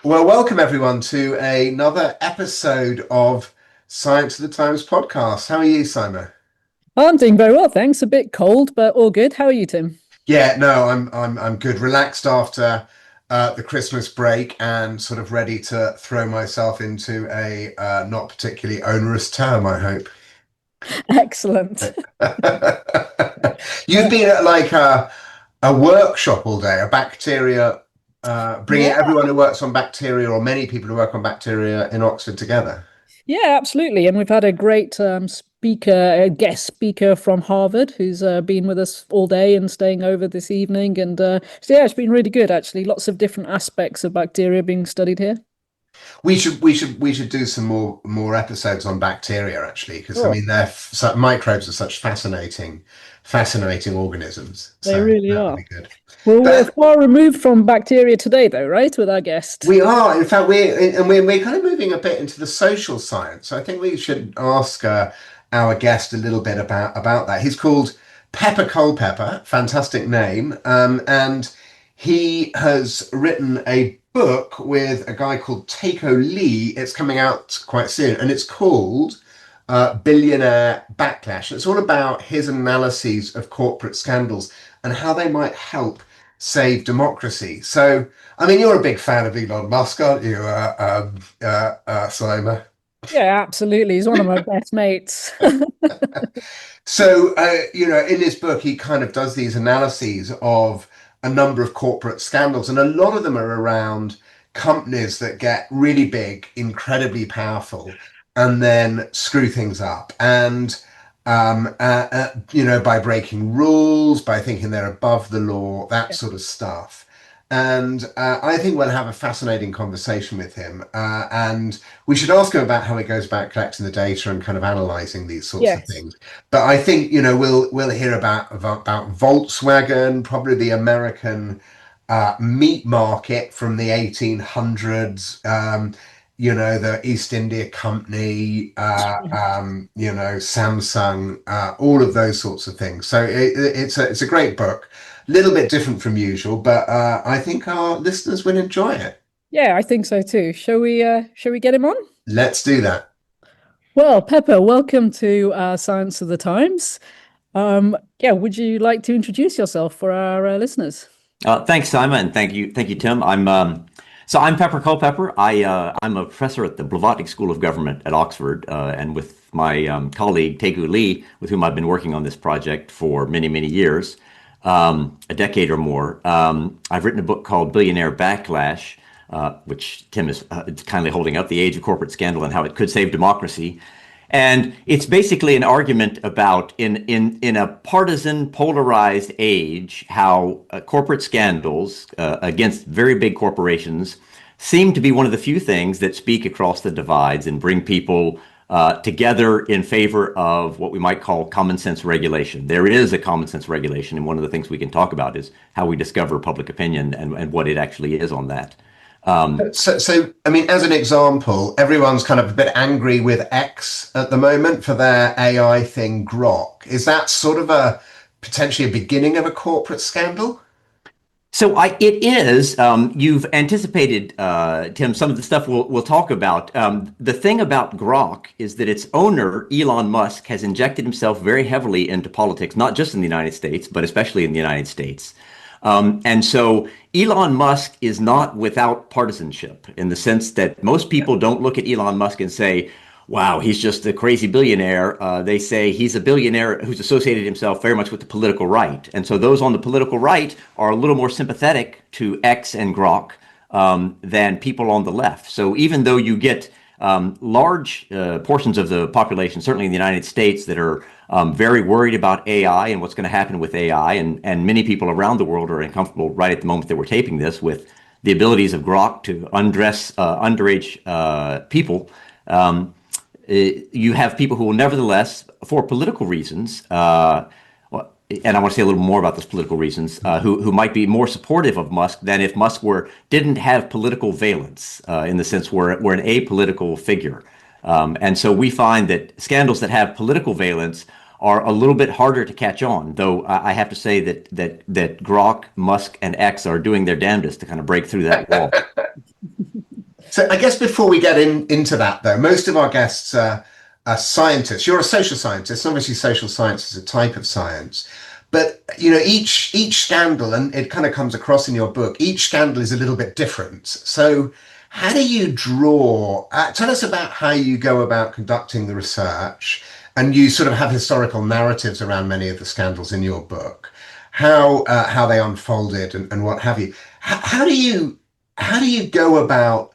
Well, welcome everyone to another episode of Science of the Times podcast. How are you, Syma? I'm doing very well, thanks. A bit cold, but all good. How are you, Tim? Yeah, no, I'm good. Relaxed after the Christmas break and sort of ready to throw myself into a not particularly onerous term, I hope. Excellent. You've been at like a workshop all day, a bacteria, bringing Yeah, everyone who works on bacteria or many people who work on bacteria in Oxford together. yeah, absolutely. And we've had a great a guest speaker from Harvard who's been with us all day and staying over this evening. And so, yeah, it's been really good, actually. Lots of different aspects of bacteria being studied here. We should do some more episodes on bacteria actually, because I Sure, mean microbes are such fascinating organisms. they So really that would are. be good. Well, we're But far removed from bacteria today, though, right? With our guest. we are, in fact, we're kind of moving a bit into the social science. So I think we should ask our guest a little bit about that. He's called Pepper Culpepper, fantastic name, and he has written a book with a guy called Takeo Lee. It's coming out quite soon, and it's called Billionaire Backlash. It's all about his analyses of corporate scandals and how they might help save democracy. So, I mean, you're a big fan of Elon Musk, aren't you, Syma? Yeah, absolutely. He's one of my best mates. So, in his book, he kind of does these analyses of a number of corporate scandals, and a lot of them are around companies that get really big, incredibly powerful, and then screw things up. And by breaking rules, by thinking they're above the law, that sort of stuff. And I think we'll have a fascinating conversation with him. And we should ask him about how he goes about collecting the data and kind of analyzing these sorts of Yes. things. But I think, we'll hear about Volkswagen, probably the American meat market from the 1800s. The East India Company, Samsung, all of those sorts of things. So it's a great book, a little bit different from usual, but I think our listeners will enjoy it. Yeah, I think so too. Shall we get him on? Let's do that. Well, Pepper, welcome to Science of the Times. Yeah, would you like to introduce yourself for our listeners? Thanks, Simon, and thank you, Tim. I'm Pepper Culpepper. I'm a professor at the Blavatsky School of Government at Oxford, and with my colleague Taegu Lee, with whom I've been working on this project for many years, a decade or more. I've written a book called Billionaire Backlash, which Tim is kindly holding up, the age of corporate scandal and how it could save democracy. And it's basically an argument about in a partisan, polarized age, how corporate scandals against very big corporations seem to be one of the few things that speak across the divides and bring people together in favor of what we might call common sense regulation. There is a common sense regulation, and one of the things we can talk about is how we discover public opinion and what it actually is on that. So I mean, as an example, everyone's kind of a bit angry with X at the moment for their AI thing, Grok. Is that sort of a potentially a beginning of a corporate scandal? It is. You've anticipated, Tim, some of the stuff we'll talk about. The thing about Grok is that its owner, Elon Musk, has injected himself very heavily into politics, not just in the United States, but especially in the United States. And so Elon Musk is not without partisanship in the sense that most people don't look at Elon Musk and say, wow, he's just a crazy billionaire. They say he's a billionaire who's associated himself very much with the political right. And so those on the political right are a little more sympathetic to X and Grok than people on the left. So even though you get large portions of the population, certainly in the United States, that are very worried about AI and what's going to happen with AI, and many people around the world are uncomfortable right at the moment that we're taping this with the abilities of Grok to undress underage people. You have people who will nevertheless, for political reasons, and I want to say a little more about those political reasons, who might be more supportive of Musk than if Musk didn't have political valence in the sense we're an apolitical figure. And so we find that scandals that have political valence are a little bit harder to catch on, though I have to say that Grok, Musk, and X are doing their damnedest to kind of break through that wall. So I guess before we get into that, though, most of our guests are scientists. You're a social scientist. Obviously, social science is a type of science. But each scandal, and it kind of comes across in your book, each scandal is a little bit different. So how do you draw? Tell us about how you go about conducting the research, and you sort of have historical narratives around many of the scandals in your book, how they unfolded and what have you. How do you go about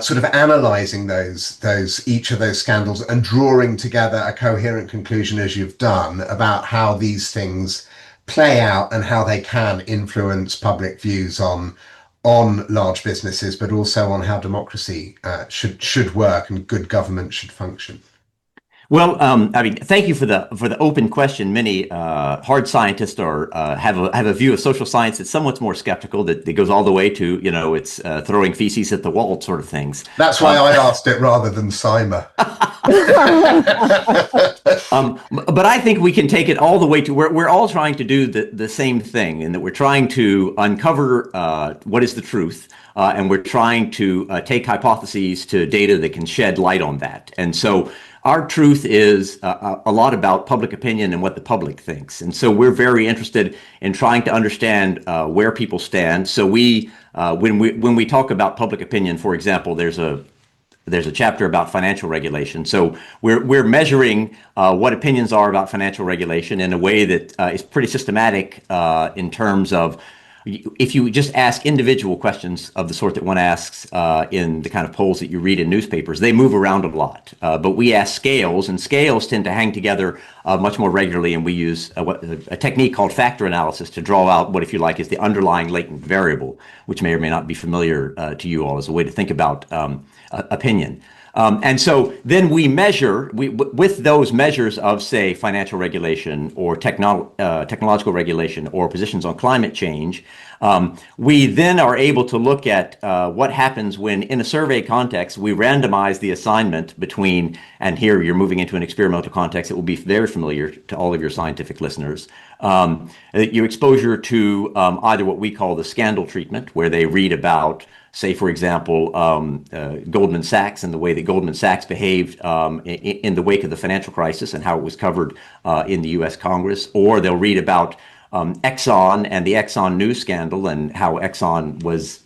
sort of analyzing those each of those scandals and drawing together a coherent conclusion as you've done about how these things play out and how they can influence public views on large businesses, but also on how democracy should work and good government should function? Well, I mean, thank you for the open question. Many hard scientists are have a view of social science that's somewhat more skeptical. That goes all the way to it's throwing feces at the wall sort of things. That's why I asked it rather than Syma. But I think we can take it all the way to we're all trying to do the same thing, in that we're trying to uncover what is the truth, and we're trying to take hypotheses to data that can shed light on that. And so our truth is a lot about public opinion and what the public thinks. And so we're very interested in trying to understand where people stand. So when we talk about public opinion, for example, there's a chapter about financial regulation. So we're measuring what opinions are about financial regulation in a way that is pretty systematic in terms of, if you just ask individual questions of the sort that one asks in the kind of polls that you read in newspapers, they move around a lot. But we ask scales, and scales tend to hang together much more regularly, and we use a technique called factor analysis to draw out what, if you like, is the underlying latent variable, which may or may not be familiar to you all as a way to think about opinion. And so then we measure, with those measures of, say, financial regulation or technological regulation or positions on climate change, we then are able to look at what happens when, in a survey context, we randomize the assignment between, and here you're moving into an experimental context that will be very familiar to all of your scientific listeners, your exposure to either what we call the scandal treatment, where they read about, say, for example, Goldman Sachs and the way that Goldman Sachs behaved in the wake of the financial crisis and how it was covered in the U.S. Congress, or they'll read about Exxon and the Exxon news scandal and how Exxon was,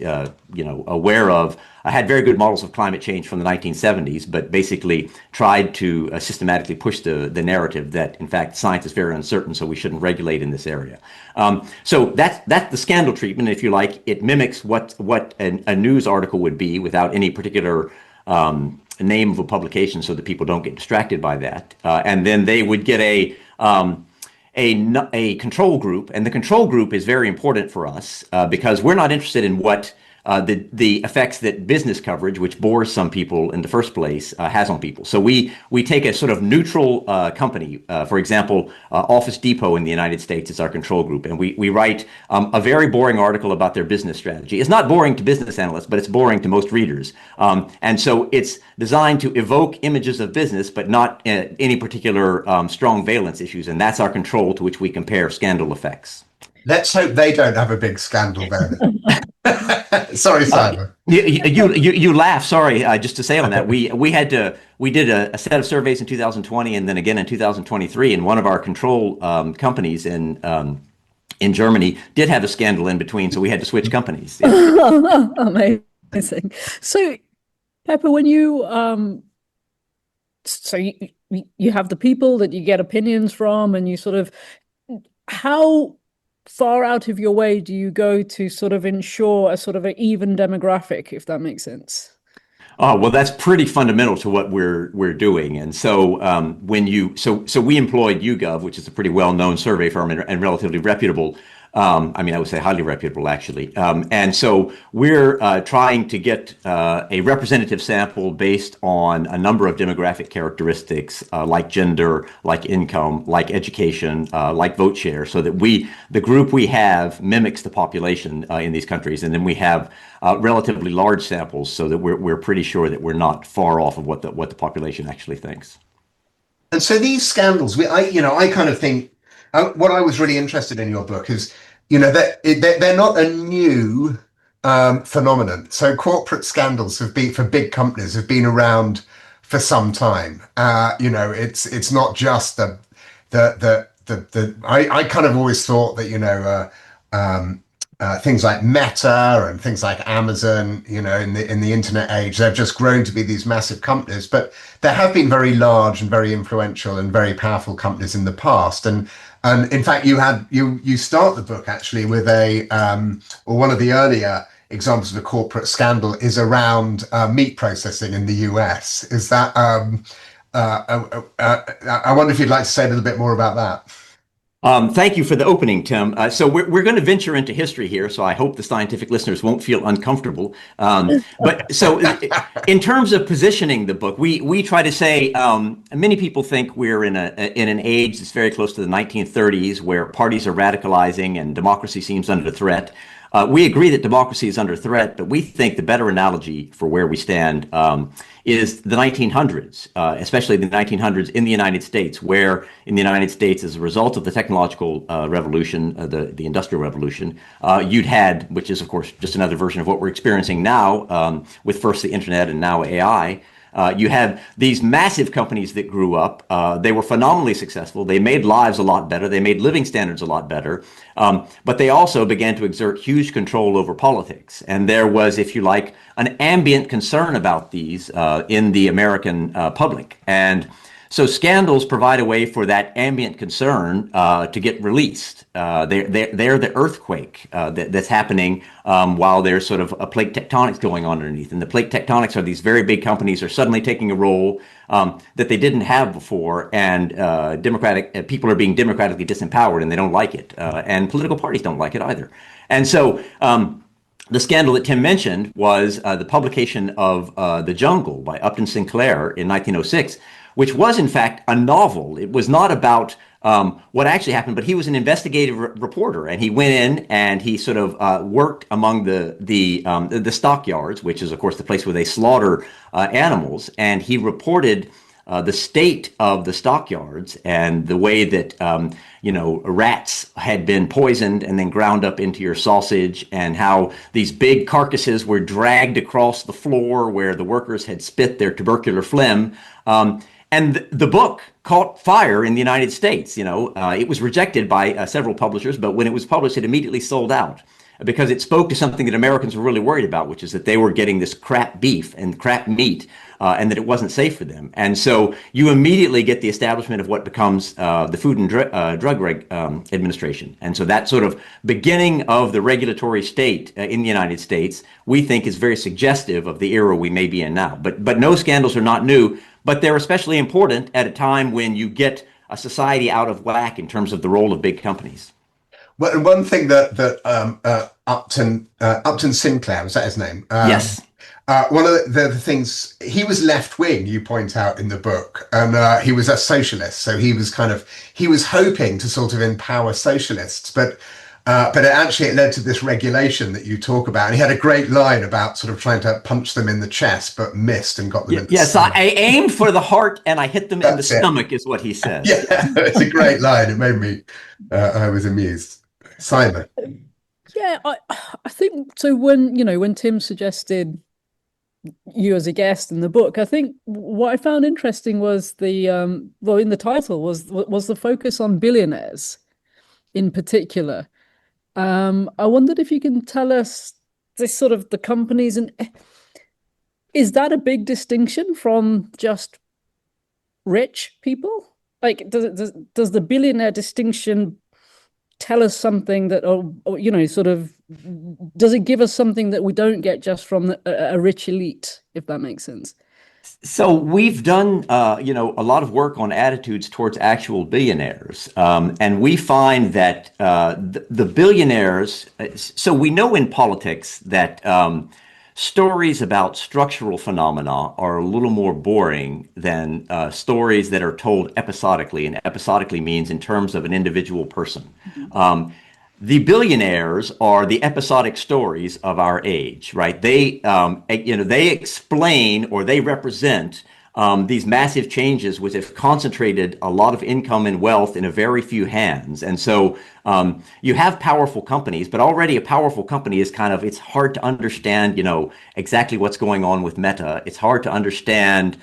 aware of, had very good models of climate change from the 1970s, but basically tried to systematically push the narrative that, in fact, science is very uncertain, so we shouldn't regulate in this area. So that's the scandal treatment, if you like. It mimics what a news article would be without any particular name of a publication, so that people don't get distracted by that. And then they would get a control group, and the control group is very important for us because we're not interested in what the effects that business coverage, which bores some people in the first place, has on people. So we take a sort of neutral company. For example, Office Depot in the United States is our control group, and we write a very boring article about their business strategy. It's not boring to business analysts, but it's boring to most readers. And so it's designed to evoke images of business, but not any particular strong valence issues. And that's our control, to which we compare scandal effects. Let's hope they don't have a big scandal then. Sorry, Simon. You laugh. Sorry, just to say on that, we did a set of surveys in 2020 and then again in 2023, and one of our control companies in Germany did have a scandal in between, so we had to switch companies. Yeah. Amazing. So, Pepper, when you you have the people that you get opinions from, and you sort of, how far out of your way do you go to sort of ensure a sort of an even demographic, if that makes sense? Oh, well, that's pretty fundamental to what we're doing. And so so we employed YouGov, which is a pretty well-known survey firm and relatively reputable. I would say highly reputable, actually. And so we're trying to get a representative sample based on a number of demographic characteristics, like gender, like income, like education, like vote share, so that the group we have mimics the population in these countries. And then we have relatively large samples, so that we're pretty sure that we're not far off of what the population actually thinks. And so these scandals, I kind of think what I was really interested in your book is, that they're not a new phenomenon. So corporate scandals have been for big companies have been around for some time. It's not just I kind of always thought that things like Meta and things like Amazon, in the internet age, they've just grown to be these massive companies. But there have been very large and very influential and very powerful companies in the past. And in fact, you start the book actually with or one of the earlier examples of a corporate scandal is around meat processing in the US. Is that I wonder if you'd like to say a little bit more about that. Thank you for the opening, Tim. So we're going to venture into history here, so I hope the scientific listeners won't feel uncomfortable. But so in terms of positioning the book, we try to say many people think we're in an age that's very close to the 1930s where parties are radicalizing and democracy seems under threat. We agree that democracy is under threat, but we think the better analogy for where we stand is the 1900s, especially the 1900s in the United States, where in the United States, as a result of the technological revolution, the Industrial Revolution, you'd had, which is, of course, just another version of what we're experiencing now with first the internet and now AI. You had these massive companies that grew up. They were phenomenally successful. They made lives a lot better. They made living standards a lot better. But they also began to exert huge control over politics. And there was, if you like, an ambient concern about these in the American public. And so scandals provide a way for that ambient concern to get released. They're the earthquake that's happening while there's sort of a plate tectonics going on underneath. And the plate tectonics are these very big companies are suddenly taking a role that they didn't have before, and democratic people are being democratically disempowered, and they don't like it, and political parties don't like it either. And so the scandal that Tim mentioned was the publication of The Jungle by Upton Sinclair in 1906, which was in fact a novel. It was not about what actually happened, but he was an investigative reporter, and he went in and he sort of worked among the stockyards, which is of course the place where they slaughter animals, and he reported the state of the stockyards and the way that rats had been poisoned and then ground up into your sausage, and how these big carcasses were dragged across the floor where the workers had spit their tubercular phlegm. And the book caught fire in the United States. It was rejected by several publishers, but when it was published, it immediately sold out because it spoke to something that Americans were really worried about, which is that they were getting this crap beef and crap meat, and that it wasn't safe for them. And so you immediately get the establishment of what becomes the Food and Drug Administration. And so that sort of beginning of the regulatory state in the United States, we think is very suggestive of the era we may be in now. But no scandals are not new. But they're especially important at a time when you get a society out of whack in terms of the role of big companies. Well, and one thing that Upton Sinclair, was that his name? Yes. One of the things, he was left wing, you point out in the book, and he was a socialist. So he was hoping to sort of empower socialists, but it led to this regulation that you talk about. And he had a great line about sort of trying to punch them in the chest, but missed and got them in the stomach. I aimed for the heart and I hit them in the stomach, is what he says. Yeah, it's a great line. It made me, I was amused. Syma. Yeah, I think so. When Tim suggested you as a guest in the book, I think what I found interesting was in the title was the focus on billionaires in particular. I wondered if you can tell us this sort of the companies, and is that a big distinction from just rich people? Like, does the billionaire distinction tell us something that, or sort of, does it give us something that we don't get just from a rich elite, if that makes sense? So we've done, a lot of work on attitudes towards actual billionaires, and we find that the billionaires. So we know in politics that stories about structural phenomena are a little more boring than stories that are told episodically, and episodically means in terms of an individual person. The billionaires are the episodic stories of our age, right? They explain or they represent these massive changes which have concentrated a lot of income and wealth in a very few hands. And so you have powerful companies, but already a powerful company is it's hard to understand, exactly what's going on with Meta. It's hard to understand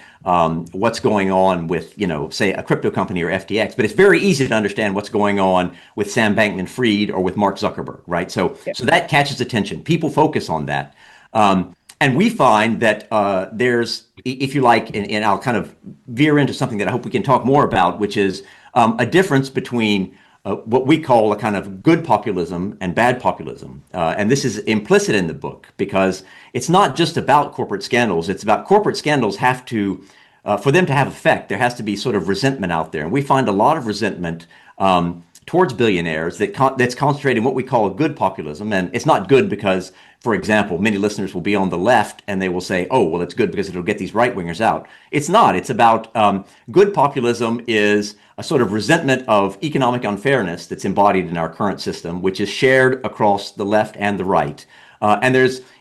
what's going on with, say a crypto company or FTX, but it's very easy to understand what's going on with Sam Bankman-Fried or with Mark Zuckerberg, right? So that catches attention. People focus on that. And we find that there's, if you like, and I'll kind of veer into something that I hope we can talk more about, which is a difference between what we call a kind of good populism and bad populism. And this is implicit in the book because it's not just about corporate scandals. It's about corporate scandals have to, for them to have effect, there has to be sort of resentment out there. And we find a lot of resentment towards billionaires that's concentrated in what we call good populism. And it's not good because, for example, many listeners will be on the left and they will say, oh, well, it's good because it'll get these right-wingers out. It's not. It's about good populism is a sort of resentment of economic unfairness that's embodied in our current system, which is shared across the left and the right. And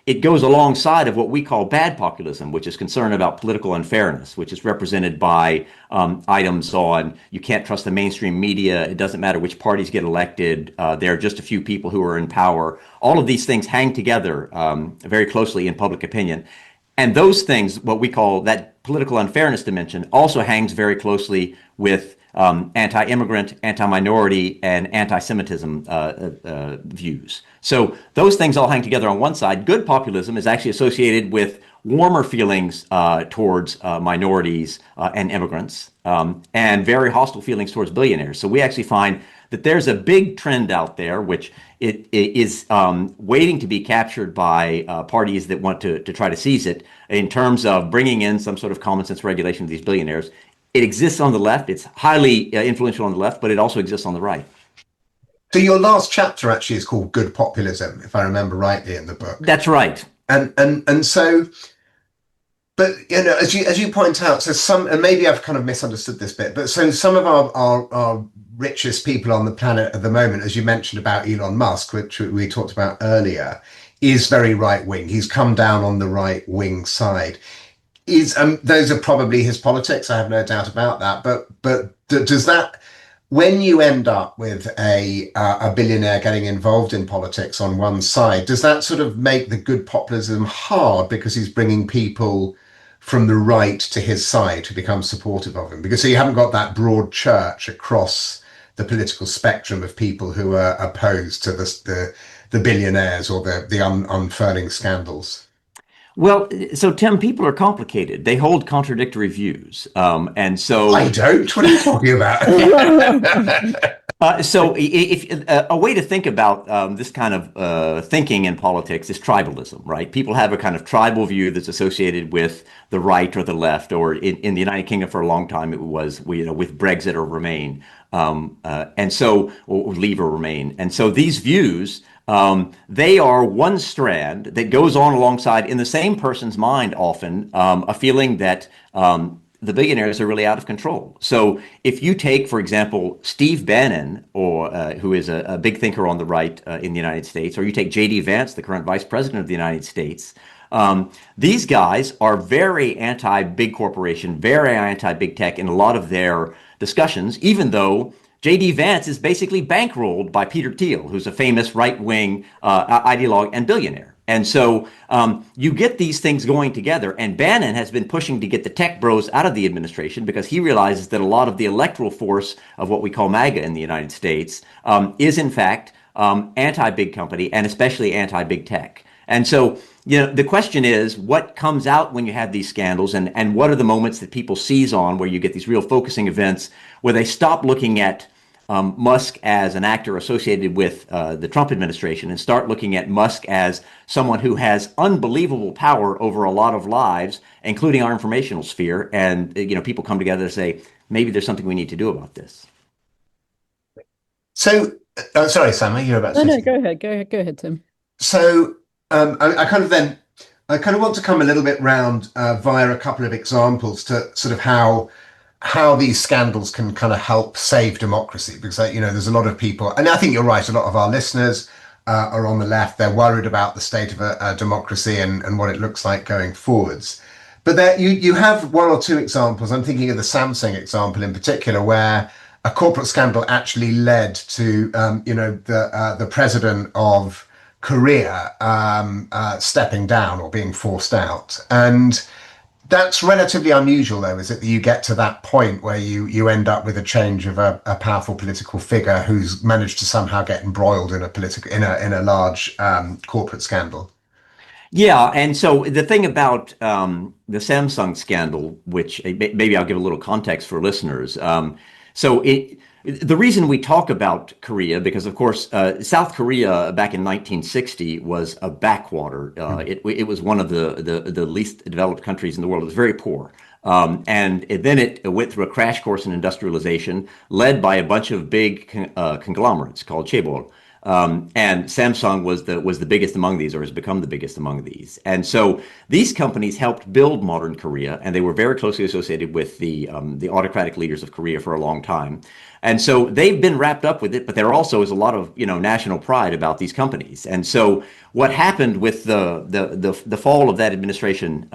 it goes alongside of what we call bad populism, which is concern about political unfairness, which is represented by items on you can't trust the mainstream media. It doesn't matter which parties get elected. There are just a few people who are in power. All of these things hang together very closely in public opinion. And those things, what we call that political unfairness dimension, also hangs very closely with anti-immigrant, anti-minority, and anti-Semitism views. So those things all hang together on one side. Good populism is actually associated with warmer feelings towards minorities and immigrants, and very hostile feelings towards billionaires. So we actually find that there's a big trend out there, which it is waiting to be captured by parties that want to try to seize it in terms of bringing in some sort of common sense regulation of these billionaires. It exists on the left. It's highly influential on the left, but it also exists on the right. So your last chapter actually is called Good Populism, if I remember rightly in the book. That's right. And so, but as you point out, so some, and maybe I've kind of misunderstood this bit, but so some of our richest people on the planet at the moment, as you mentioned about Elon Musk, which we talked about earlier, is very right wing. He's come down on the right wing side. Those are probably his politics. I have no doubt about that. But does that, when you end up with a billionaire getting involved in politics on one side, does that sort of make the good populism hard because he's bringing people from the right to his side who become supportive of him? Because so you haven't got that broad church across the political spectrum of people who are opposed to the billionaires or the unfurling scandals. Well, so Tim, people are complicated. They hold contradictory views, and so I don't. What are you talking about? So, if a way to think about this kind of thinking in politics is tribalism, right? People have a kind of tribal view that's associated with the right or the left, or in the United Kingdom for a long time it was with Brexit or Remain, and so or Leave or Remain, and so these views. They are one strand that goes on alongside in the same person's mind often a feeling that the billionaires are really out of control. So if you take, for example, Steve Bannon, or who is a big thinker on the right in the United States, or you take J.D. Vance, the current vice president of the United States, these guys are very anti-big corporation, very anti-big tech in a lot of their discussions, even though J.D. Vance is basically bankrolled by Peter Thiel, who's a famous right-wing ideologue and billionaire. And so you get these things going together. And Bannon has been pushing to get the tech bros out of the administration because he realizes that a lot of the electoral force of what we call MAGA in the United States is, in fact, anti-big company and especially anti-big tech. And so, the question is, what comes out when you have these scandals, and what are the moments that people seize on where you get these real focusing events where they stop looking at Musk as an actor associated with the Trump administration and start looking at Musk as someone who has unbelievable power over a lot of lives, including our informational sphere. And, people come together to say, maybe there's something we need to do about this. So, sorry, Syma, you're about to say something. Go ahead, Tim. So, I kind of want to come a little bit round via a couple of examples to sort of how these scandals can kind of help save democracy, because there's a lot of people, and I think you're right, a lot of our listeners are on the left. They're worried about the state of a democracy and what it looks like going forwards. But there, you have one or two examples. I'm thinking of the Samsung example in particular, where a corporate scandal actually led to, the president of Korea stepping down or being forced out. And that's relatively unusual, though, is it, that you get to that point where you end up with a change of a powerful political figure who's managed to somehow get embroiled in a political in a large corporate scandal. Yeah, and so the thing about the Samsung scandal, which maybe I'll give a little context for listeners. So the reason we talk about Korea, because of course South Korea back in 1960 was a backwater. It was one of the least developed countries in the world. It was very poor. And then it went through a crash course in industrialization, led by a bunch of big conglomerates called chaebol. And Samsung was the biggest among these, or has become the biggest among these. And so these companies helped build modern Korea, and they were very closely associated with the autocratic leaders of Korea for a long time. And so they've been wrapped up with it, but there also is a lot of national pride about these companies. And so what happened with the fall of that administration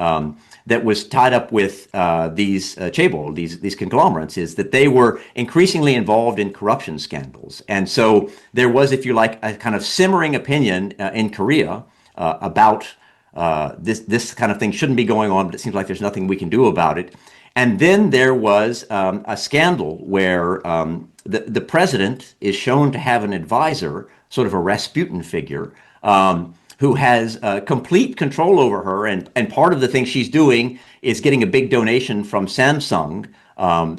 that was tied up with these chaebol, these conglomerates, is that they were increasingly involved in corruption scandals. And so there was, if you like, a kind of simmering opinion in Korea about this kind of thing shouldn't be going on, but it seems like there's nothing we can do about it. And then there was a scandal where the president is shown to have an advisor, sort of a Rasputin figure, who has complete control over her. And part of the thing she's doing is getting a big donation from Samsung,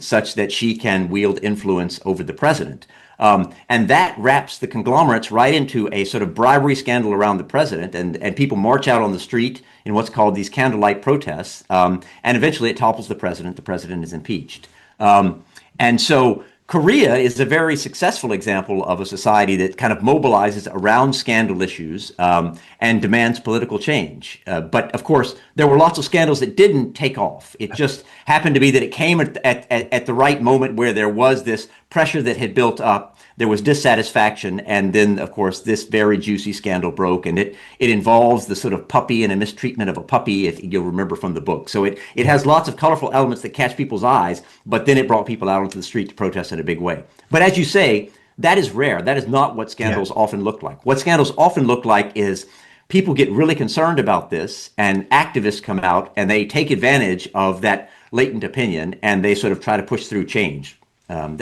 such that she can wield influence over the president. And that wraps the conglomerates right into a sort of bribery scandal around the president, and people march out on the street in what's called these candlelight protests, and eventually it topples the president. The president is impeached. And so Korea is a very successful example of a society that kind of mobilizes around scandal issues and demands political change. But of course, there were lots of scandals that didn't take off. It just happened to be that it came at the right moment where there was this pressure that had built up. There was dissatisfaction, and then, of course, this very juicy scandal broke, and it involves the sort of puppy and a mistreatment of a puppy, if you'll remember from the book. So it has lots of colorful elements that catch people's eyes, but then it brought people out onto the street to protest in a big way. But as you say, that is rare. That is not what scandals often look like. What scandals often look like is people get really concerned about this, and activists come out, and they take advantage of that latent opinion, and they sort of try to push through change.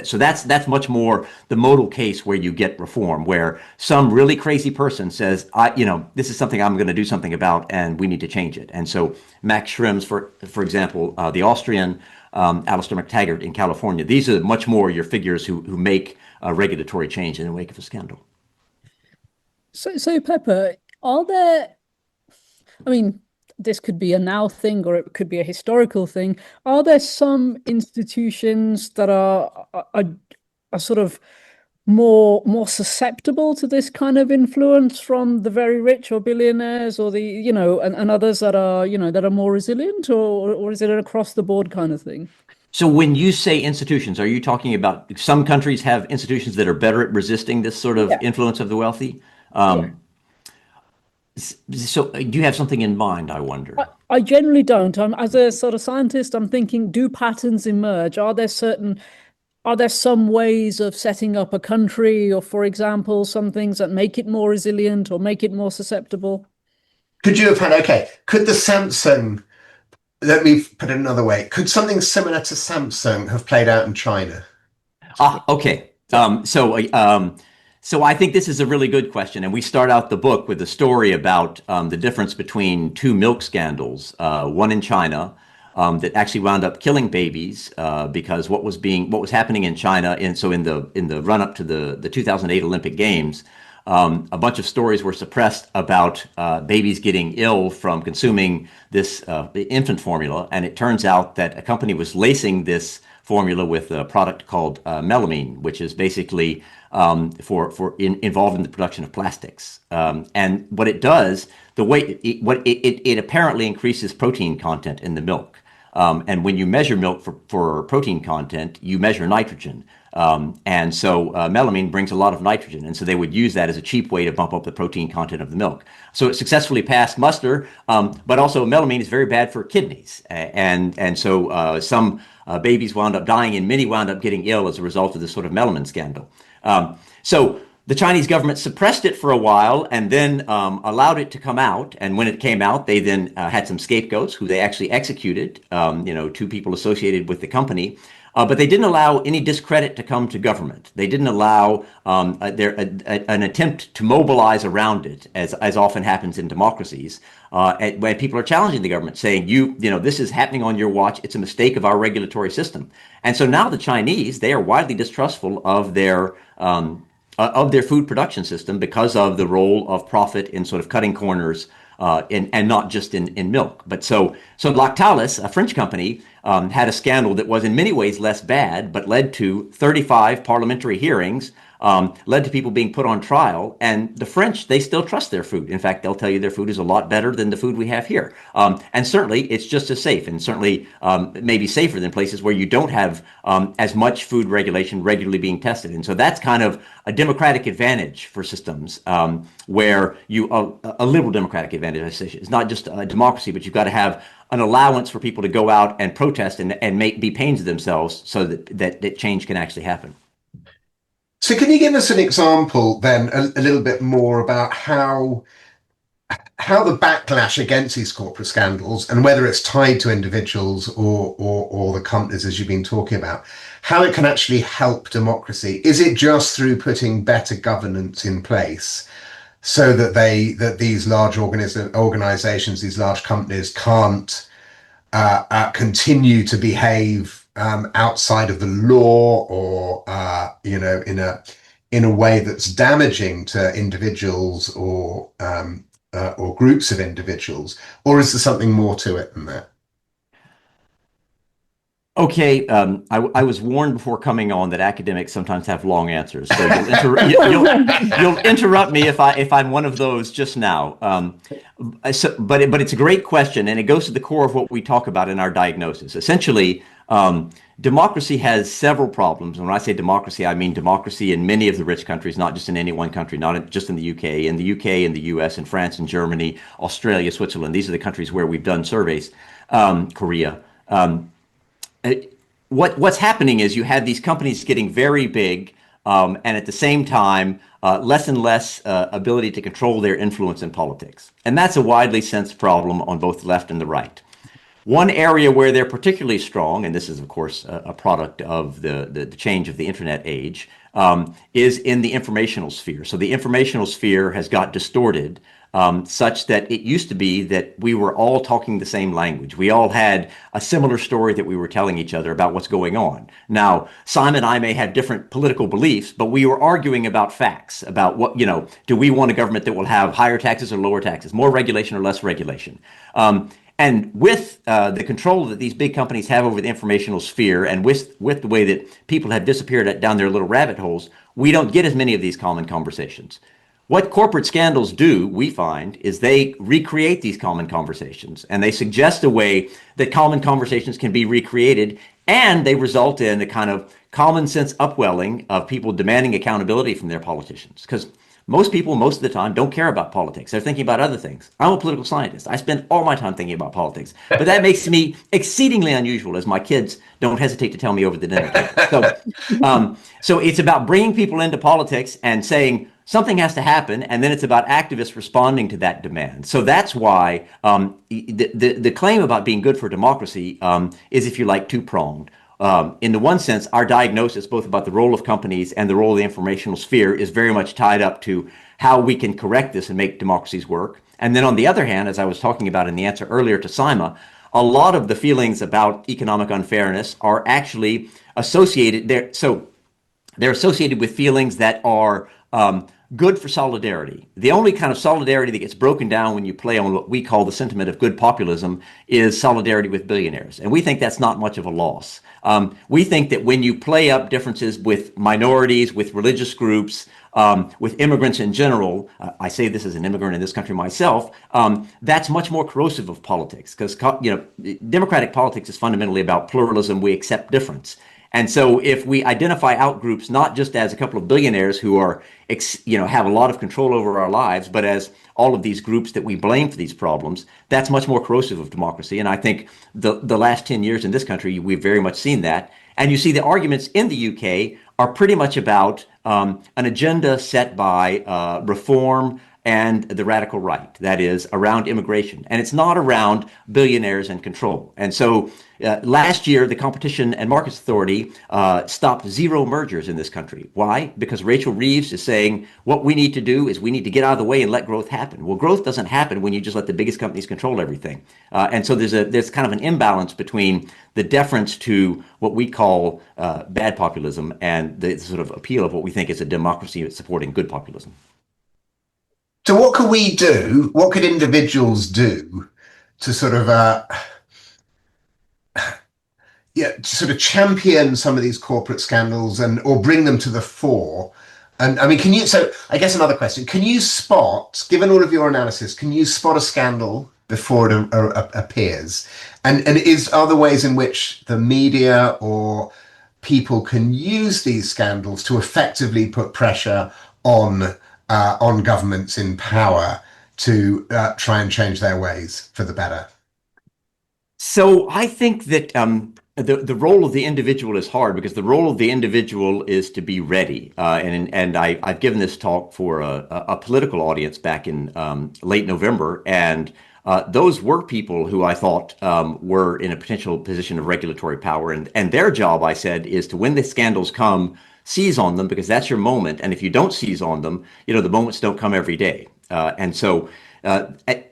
So that's much more the modal case where you get reform, where some really crazy person says, this is something I'm going to do something about, and we need to change it. And so Max Schrems, for example, the Austrian, Alistair McTaggart in California, these are much more your figures who make regulatory change in the wake of a scandal. So Pepper, are there? I mean, this could be a now thing or it could be a historical thing. Are there some institutions that are sort of more susceptible to this kind of influence from the very rich or billionaires, or and others that are that are more resilient, or is it an across the board kind of thing? So when you say institutions, are you talking about some countries have institutions that are better at resisting this sort of influence of the wealthy? So do you have something in mind, I wonder? I generally don't. As a sort of scientist, I'm thinking, do patterns emerge? Are there some ways of setting up a country, or, for example, some things that make it more resilient or make it more susceptible? Could you have had, could the Samsung, let me put it another way, could something similar to Samsung have played out in China? Okay. So I think this is a really good question, and we start out the book with a story about the difference between two milk scandals, one in China that actually wound up killing babies because what was happening in China, and so in the run up to the 2008 Olympic Games, a bunch of stories were suppressed about babies getting ill from consuming this infant formula, and it turns out that a company was lacing this formula with a product called melamine, which is basically involved in the production of plastics. And what it does, it apparently increases protein content in the milk. And when you measure milk for protein content, you measure nitrogen. And so melamine brings a lot of nitrogen. And so they would use that as a cheap way to bump up the protein content of the milk. So it successfully passed muster, but also melamine is very bad for kidneys. And so some babies wound up dying and many wound up getting ill as a result of this sort of melamine scandal. So the Chinese government suppressed it for a while and then allowed it to come out. And when it came out, they then had some scapegoats who they actually executed, two people associated with the company. But they didn't allow any discredit to come to government. They didn't allow an attempt to mobilize around it, as often happens in democracies, when people are challenging the government, saying, this is happening on your watch. It's a mistake of our regulatory system. And so now the Chinese, they are widely distrustful of their food production system because of the role of profit in sort of cutting corners and not just in milk. But so Lactalis, a French company, had a scandal that was in many ways less bad, but led to 35 parliamentary hearings, led to people being put on trial. And the French, they still trust their food. In fact, they'll tell you their food is a lot better than the food we have here. And certainly it's just as safe, and certainly maybe safer than places where you don't have as much food regulation regularly being tested. And so that's kind of a democratic advantage for systems where a liberal democratic advantage, I say. It's not just a democracy, but you've got to have an allowance for people to go out and protest and be pains to themselves so that change can actually happen. So can you give us an example then a little bit more about how the backlash against these corporate scandals, and whether it's tied to individuals or the companies, as you've been talking about, how it can actually help democracy? Is it just through putting better governance in place so that these large organizations, these large companies can't continue to behave outside of the law, or in a way that's damaging to individuals or groups of individuals, or is there something more to it than that? Okay, I was warned before coming on that academics sometimes have long answers, so you'll interrupt me if I'm one of those just now. But it's a great question, and it goes to the core of what we talk about in our diagnosis. Essentially, democracy has several problems. And when I say democracy, I mean democracy in many of the rich countries, not just in any one country, not just in the UK, in the UK, in the US, in France, and Germany, Australia, Switzerland. These are the countries where we've done surveys. Korea. What's happening is you have these companies getting very big, and at the same time, less and less ability to control their influence in politics. And that's a widely sensed problem on both the left and the right. One area where they're particularly strong, and this is, of course, a product of the change of the internet age, is in the informational sphere. So the informational sphere has got distorted such that it used to be that we were all talking the same language. We all had a similar story that we were telling each other about what's going on. Now, Syma and I may have different political beliefs, but we were arguing about facts, about what, do we want a government that will have higher taxes or lower taxes, more regulation or less regulation? And with the control that these big companies have over the informational sphere, and with the way that people have disappeared down their little rabbit holes, we don't get as many of these common conversations. What corporate scandals do, we find, is they recreate these common conversations, and they suggest a way that common conversations can be recreated, and they result in a kind of common sense upwelling of people demanding accountability from their politicians. Because most people, most of the time, don't care about politics. They're thinking about other things. I'm a political scientist. I spend all my time thinking about politics. But that makes me exceedingly unusual, as my kids don't hesitate to tell me over the dinner table. So it's about bringing people into politics and saying something has to happen, and then it's about activists responding to that demand. So that's why the claim about being good for democracy is, if you like, two-pronged. In the one sense, our diagnosis, both about the role of companies and the role of the informational sphere, is very much tied up to how we can correct this and make democracies work. And then on the other hand, as I was talking about in the answer earlier to Syma, a lot of the feelings about economic unfairness are actually associated there. So they're associated with feelings that are good for solidarity. The only kind of solidarity that gets broken down when you play on what we call the sentiment of good populism is solidarity with billionaires. And we think that's not much of a loss. We think that when you play up differences with minorities, with religious groups, with immigrants in general, I say this as an immigrant in this country myself, that's much more corrosive of politics, because democratic politics is fundamentally about pluralism. We accept difference. And so if we identify outgroups not just as a couple of billionaires who are, have a lot of control over our lives, but as all of these groups that we blame for these problems, that's much more corrosive of democracy. And I think the last 10 years in this country, we've very much seen that. And you see the arguments in the UK are pretty much about an agenda set by reform and the radical right, that is, around immigration. And it's not around billionaires and control. And so last year, the Competition and Markets Authority stopped 0 mergers in this country. Why? Because Rachel Reeves is saying what we need to do is we need to get out of the way and let growth happen. Well, growth doesn't happen when you just let the biggest companies control everything. And so there's kind of an imbalance between the deference to what we call bad populism and the sort of appeal of what we think is a democracy supporting good populism. So what could we do? What could individuals do to sort of to sort of champion some of these corporate scandals and or bring them to the fore? And I mean, so I guess another question, can you spot, given all of your analysis, can you spot a scandal before it appears? And are there ways in which the media or people can use these scandals to effectively put pressure on governments in power to try and change their ways for the better? So I think that the role of the individual is hard because the role of the individual is to be ready. And I've given this talk for a political audience back in late November, and those were people who I thought were in a potential position of regulatory power. And their job, I said, is to, when the scandals come, seize on them, because that's your moment. And if you don't seize on them, the moments don't come every day. And so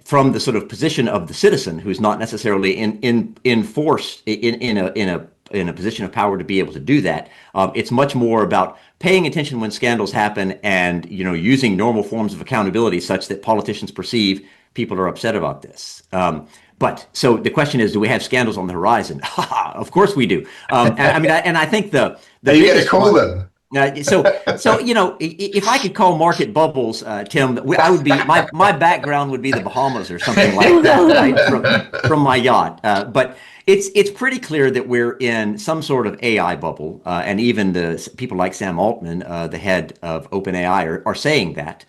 from the sort of position of the citizen, who's not necessarily in force in a position of power to be able to do that, it's much more about paying attention when scandals happen and using normal forms of accountability such that politicians perceive people are upset about this. But so the question is, do we have scandals on the horizon? Of course we do. I think the are you going to call them? So if I could call market bubbles, Tim, I would be my background would be the Bahamas or something like that, right, from my yacht. But it's pretty clear that we're in some sort of AI bubble, and even the people like Sam Altman, the head of OpenAI, are saying that.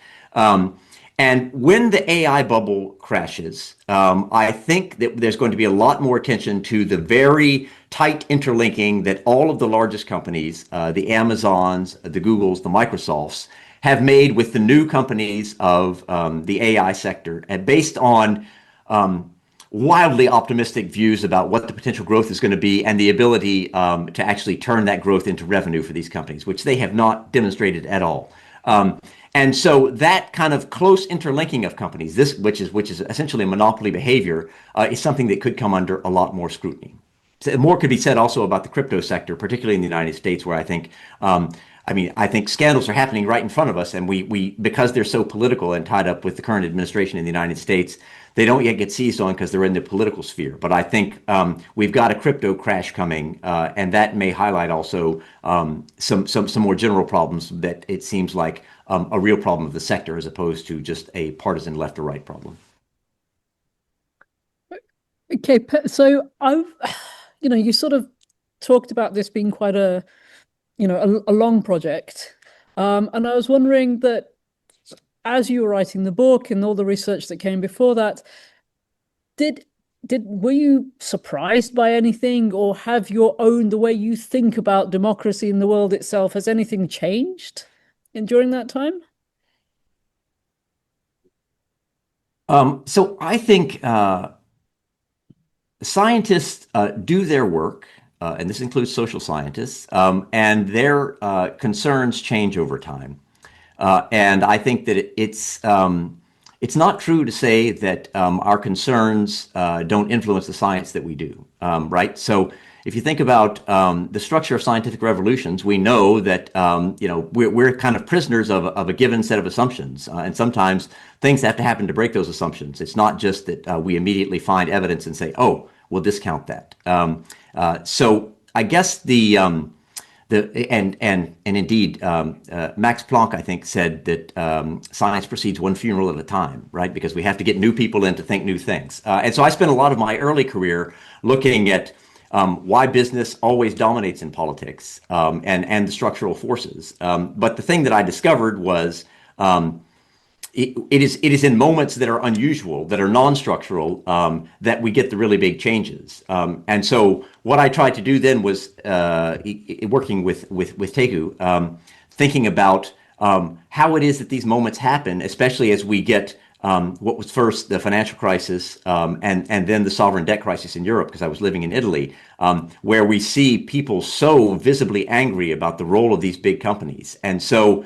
And when the AI bubble crashes, I think that there's going to be a lot more attention to the very tight interlinking that all of the largest companies, the Amazons, the Googles, the Microsofts, have made with the new companies of the AI sector, and based on wildly optimistic views about what the potential growth is going to be and the ability to actually turn that growth into revenue for these companies, which they have not demonstrated at all. And so that kind of close interlinking of companies, which is essentially monopoly behavior, is something that could come under a lot more scrutiny. So more could be said also about the crypto sector, particularly in the United States, where I think, I think scandals are happening right in front of us, and we because they're so political and tied up with the current administration in the United States, they don't yet get seized on because they're in the political sphere. But I think we've got a crypto crash coming, and that may highlight also some more general problems that it seems like a real problem of the sector as opposed to just a partisan left or right problem. Okay, so you sort of talked about this being quite a long project, and I was wondering that as you were writing the book and all the research that came before that, were you surprised by anything, or have the way you think about democracy in the world itself, has anything changed during that time? So I think scientists do their work, and this includes social scientists, and their concerns change over time. And I think that it's not true to say that our concerns don't influence the science that we do, right? So if you think about the structure of scientific revolutions, we know that we're kind of prisoners of a given set of assumptions, and sometimes things have to happen to break those assumptions. It's not just that we immediately find evidence and say, "Oh, we'll discount that." So I guess and indeed, Max Planck, I think, said that science proceeds one funeral at a time, right? Because we have to get new people in to think new things. And so I spent a lot of my early career looking at why business always dominates in politics, and the structural forces. But the thing that I discovered was it is in moments that are unusual, that are non-structural, that we get the really big changes. And so what I tried to do then was working with Teku, thinking about how it is that these moments happen, especially as we get what was first the financial crisis, and then the sovereign debt crisis in Europe, because I was living in Italy, where we see people so visibly angry about the role of these big companies. And so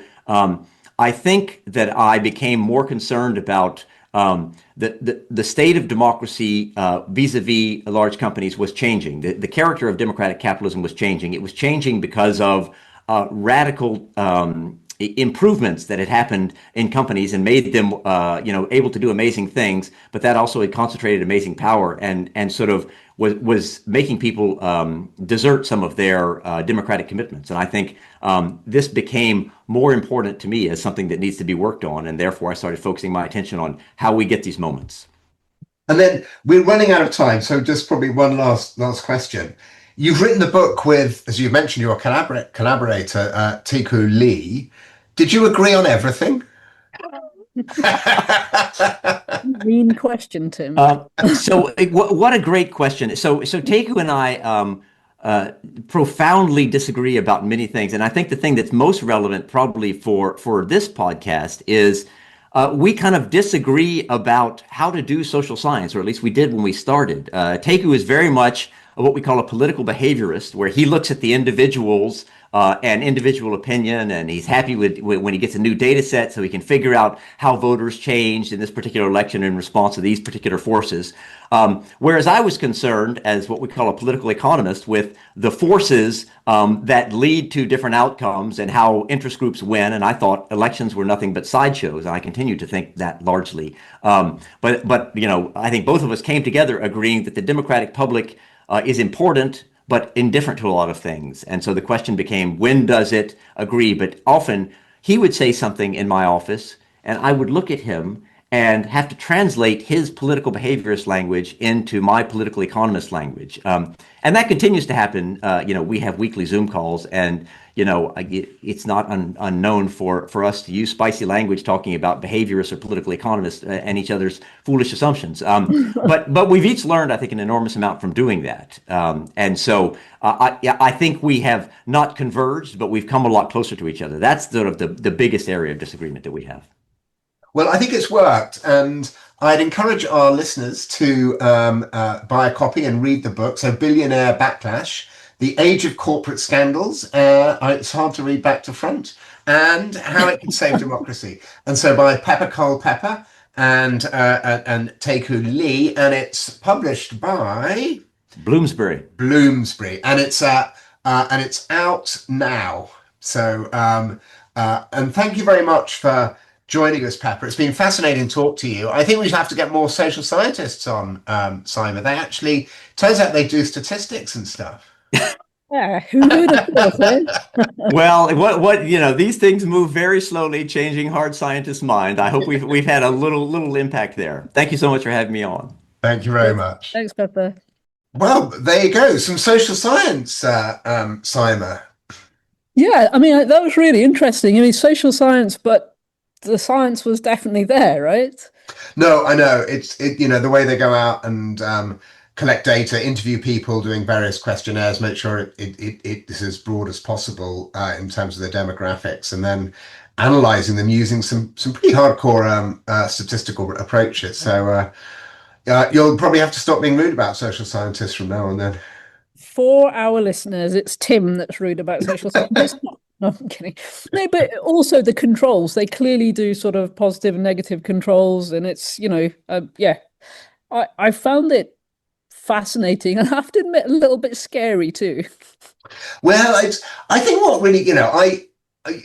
I think that I became more concerned about the state of democracy vis-a-vis large companies was changing. The character of democratic capitalism was changing. It was changing because of radical improvements that had happened in companies and made them, able to do amazing things. But that also had concentrated amazing power and sort of was making people desert some of their democratic commitments. And I think this became more important to me as something that needs to be worked on. And therefore, I started focusing my attention on how we get these moments. And then we're running out of time, so just probably one last question. You've written the book with, as you mentioned, your collaborator, Teku Lee. Did you agree on everything? Mean question, Tim. So what a great question. So Teku and I profoundly disagree about many things. And I think the thing that's most relevant probably for this podcast is we kind of disagree about how to do social science, or at least we did when we started. Teku is very much what we call a political behaviorist, where he looks at the individuals and individual opinion, and he's happy with when he gets a new data set so he can figure out how voters changed in this particular election in response to these particular forces. Whereas I was concerned, as what we call a political economist, with the forces that lead to different outcomes and how interest groups win. And I thought elections were nothing but sideshows, and I continue to think that largely. But I think both of us came together agreeing that the democratic public is important, but indifferent to a lot of things. And so the question became, when does it agree? But often he would say something in my office, and I would look at him and have to translate his political behaviorist language into my political economist language. And that continues to happen. We have weekly Zoom calls, and it's not unknown for us to use spicy language talking about behaviorists or political economists and each other's foolish assumptions. But we've each learned, I think, an enormous amount from doing that. And so I think we have not converged, but we've come a lot closer to each other. That's sort of the biggest area of disagreement that we have. Well, I think it's worked, and I'd encourage our listeners to buy a copy and read the book. So, Billionaire Backlash: The Age of Corporate Scandals. It's hard to read back to front, and How It Can Save Democracy. And so, by Pepper Culpepper and Teku Lee, and it's published by Bloomsbury, and it's out now. So, and thank you very much for joining us, Pepper. It's been fascinating to talk to you. I think we have to get more social scientists on, Syma. They actually, turns out they do statistics and stuff. Yeah, who would have thought it? Well, what these things move very slowly, changing hard scientists' mind. I hope we've had a little impact there. Thank you so much for having me on. Thank you very much. Thanks, Pepper. Well, there you go. Some social science, Syma. Yeah, I mean, that was really interesting. I mean, social science, but the science was definitely there, right? No, I know. It's the way they go out and collect data, interview people, doing various questionnaires, make sure it is as broad as possible in terms of the demographics, and then analyzing them using some pretty hardcore statistical approaches. So you'll probably have to stop being rude about social scientists from now on then. For our listeners, it's Tim that's rude about social science. It's not. No, I'm kidding. No, but also the controls. They clearly do sort of positive and negative controls, and it's I found it fascinating, and I have to admit, a little bit scary too. Well, I think what really,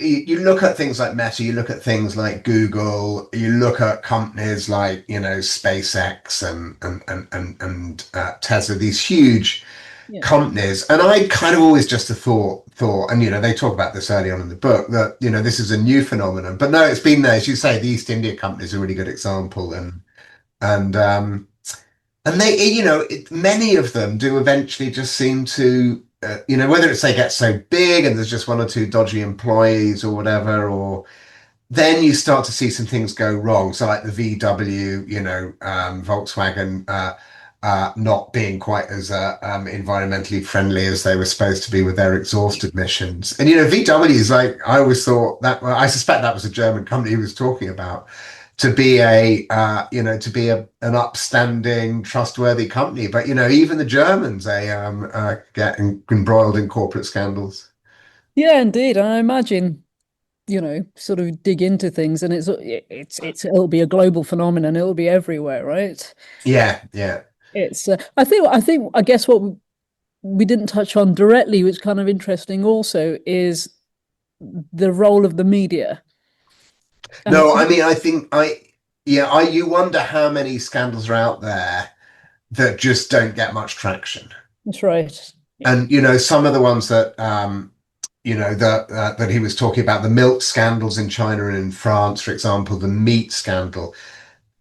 you look at things like Meta, you look at things like Google, you look at companies like SpaceX and Tesla, these huge companies, and I kind of always just thought, and they talk about this early on in the book, that this is a new phenomenon, but no, it's been there. As you say, the East India Company is a really good example, and And they, many of them do eventually just seem to, whether it's they get so big and there's just one or two dodgy employees or whatever, or then you start to see some things go wrong. So like the VW, Volkswagen, not being quite as environmentally friendly as they were supposed to be with their exhaust emissions. And VW is like I always thought that. Well, I suspect that was a German company he was talking about to be an upstanding, trustworthy company. But even the Germans they get embroiled in corporate scandals. Yeah, indeed. And I imagine, sort of dig into things, and it'll be a global phenomenon. It'll be everywhere, right? Yeah, yeah. It's I guess what we didn't touch on directly, which is kind of interesting also, is the role of the media. And No, I mean, I think you wonder how many scandals are out there that just don't get much traction. that's right. Yeah. And some of the ones that that he was talking about, the milk scandals in China and in France, for example, the meat scandal,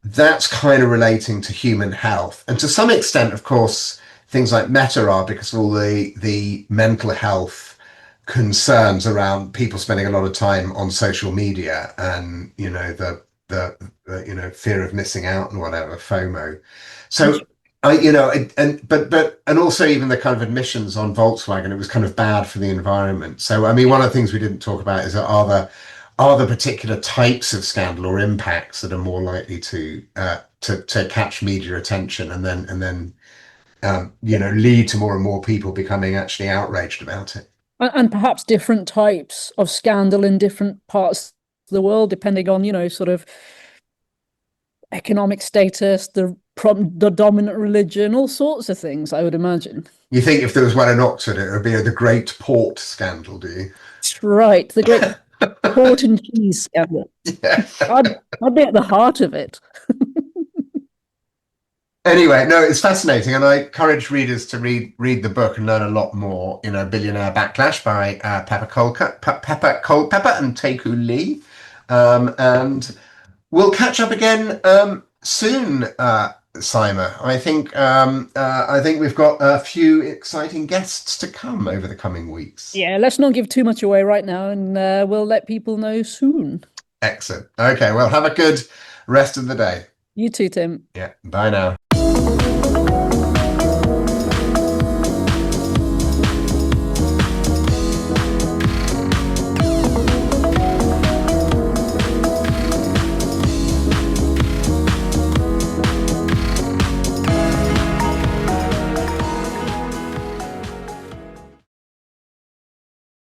that's kind of relating to human health. And to some extent, of course, things like Meta are because of all the mental health concerns around people spending a lot of time on social media and the fear of missing out and whatever, FOMO. So I and also even the kind of admissions on Volkswagen, it was kind of bad for the environment. So I mean, one of the things we didn't talk about is that are the particular types of scandal or impacts that are more likely to catch media attention and then lead to more and more people becoming actually outraged about it. And perhaps different types of scandal in different parts of the world, depending on, sort of economic status, the dominant religion, all sorts of things, I would imagine. You think if there was one in Oxford, it would be the Great Port Scandal, do you? That's right. The great port and cheese scandal. Yeah. I'd be at the heart of it. Anyway, no, it's fascinating, and I encourage readers to read the book and learn a lot more. Billionaire Backlash by Pepper Culpepper and Taeku Lee, and we'll catch up again soon, Syma. I think we've got a few exciting guests to come over the coming weeks. Yeah, let's not give too much away right now, and we'll let people know soon. Excellent. Okay, well, have a good rest of the day. You too, Tim. Yeah, bye now.